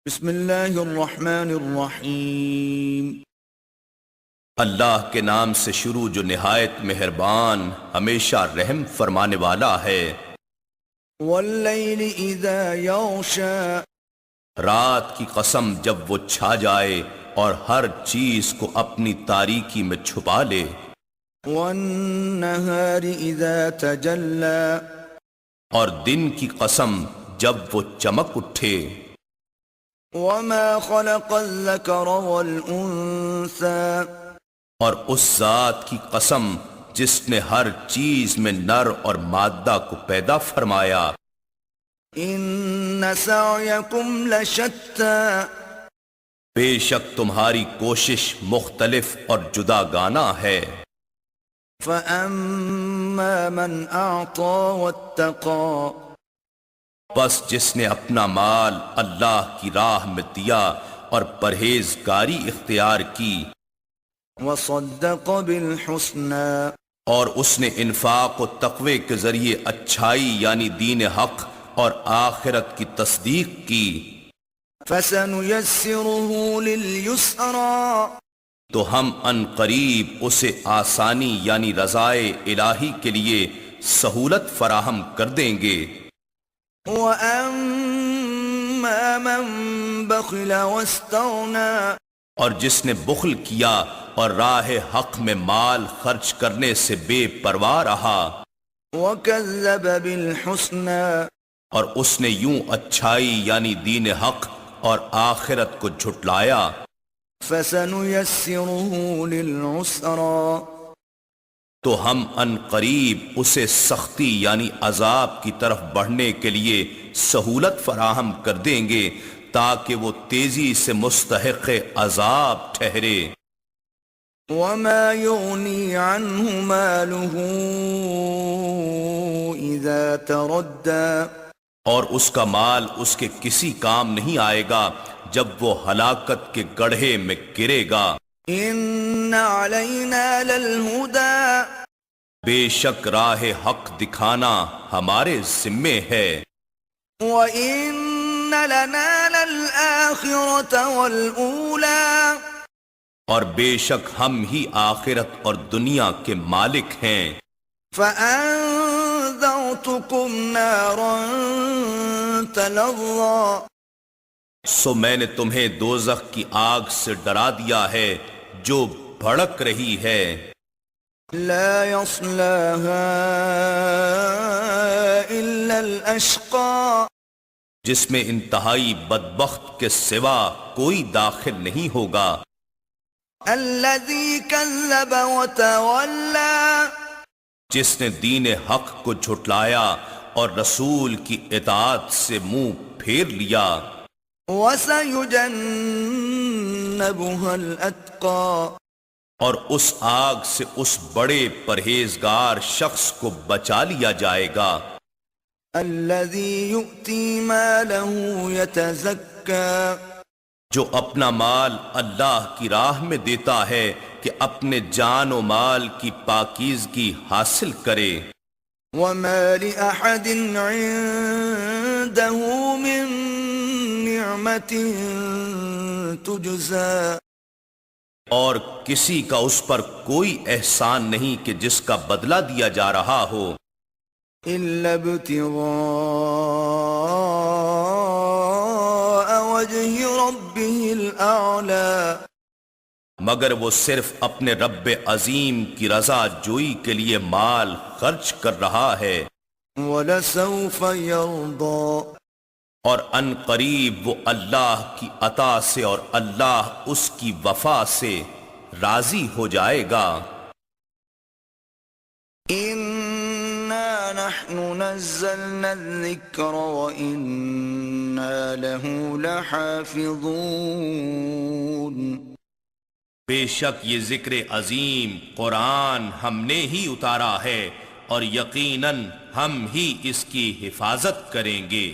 بسم اللہ الرحمن الرحیم۔ اللہ کے نام سے شروع جو نہایت مہربان ہمیشہ رحم فرمانے والا ہے۔ واللیل اذا یغشا، رات کی قسم جب وہ چھا جائے اور ہر چیز کو اپنی تاریکی میں چھپا لے۔ والنہار اذا تجلی، اور دن کی قسم جب وہ چمک اٹھے۔ وما خلق الذکر والانثى، اور اس ذات کی قسم جس نے ہر چیز میں نر اور مادہ کو پیدا فرمایا۔ ان سعیکم لشتی، بے شک تمہاری کوشش مختلف اور جدا گانا ہے۔ فاما من اعطى واتقى، بس جس نے اپنا مال اللہ کی راہ میں دیا اور پرہیزگاری اختیار کی، وصدق بالحسنى، اور اس نے انفاق و تقوی کے ذریعے اچھائی یعنی دین حق اور آخرت کی تصدیق کی، فسنيسره لليسرى، تو ہم ان قریب اسے آسانی یعنی رضائے الہی کے لیے سہولت فراہم کر دیں گے۔ وَأَمَّا مَن بَخِلَ وَاسْتَغْنَى، اور جس نے بخل کیا اور راہ حق میں مال خرچ کرنے سے بے پرواہ رہا، وَكَذَّبَ بِالْحُسْنَى، اور اس نے یوں اچھائی یعنی دین حق اور آخرت کو جھٹلایا، فَسَنُيَسِّرُهُ لِلْعُسْرَى، تو ہم ان قریب اسے سختی یعنی عذاب کی طرف بڑھنے کے لیے سہولت فراہم کر دیں گے تاکہ وہ تیزی سے مستحق عذاب ٹھہرے۔ وَمَا يُغْنِي عَنْهُ مَالُهُ إِذَا تَرَدَّى، اور اس کا مال اس کے کسی کام نہیں آئے گا جب وہ ہلاکت کے گڑھے میں گرے گا۔ إِنَّ عَلَيْنَا لَلْهُدَى، بے شک راہ حق دکھانا ہمارے ذمے ہے۔ وَإِنَّ لَنَا لَلْآخِرَةَ وَالْأُولَى، اور بے شک ہم ہی آخرت اور دنیا کے مالک ہیں۔ فَأَنذَرْتُكُمْ نَارًا تَلَظَّى، سو میں نے تمہیں دوزخ کی آگ سے ڈرا دیا ہے جو بھڑک رہی ہے۔ لَا يَصْلَاهَا إِلَّا الْأَشْقَى، جس میں انتہائی بدبخت کے سوا کوئی داخل نہیں ہوگا۔ الَّذِي كَذَّبَ وَتَوَلَّى، جس نے دین حق کو جھٹلایا اور رسول کی اطاعت سے منہ پھیر لیا۔ وَسَيُجَنَّبُهَا الْأَتْقَى، اور اس آگ سے اس بڑے پرہیزگار شخص کو بچا لیا جائے گا۔ الَّذِي يُؤْتِي مَالَهُ يَتَزَكَّى، جو اپنا مال اللہ کی راہ میں دیتا ہے کہ اپنے جان و مال کی پاکیزگی حاصل کرے۔ وَمَا لِأَحَدٍ عِندَهُ مِن نِعْمَةٍ تُجْزَى، اور کسی کا اس پر کوئی احسان نہیں کہ جس کا بدلہ دیا جا رہا ہو، إِلَّا ابْتِغَاءَ وَجْهِ رَبِّهِ الْأَعْلَى، مگر وہ صرف اپنے رب عظیم کی رضا جوئی کے لیے مال خرچ کر رہا ہے۔ وَلَسَوْفَ يَرْضَى، اور ان قریب وہ اللہ کی عطا سے اور اللہ اس کی وفا سے راضی ہو جائے گا۔ إِنَّا نَحْنُ نَزَّلْنَا الذِّكْرَ وَإِنَّا لَهُ لَحَافِظُونَ، بے شک یہ ذکر عظیم قرآن ہم نے ہی اتارا ہے اور یقیناً ہم ہی اس کی حفاظت کریں گے۔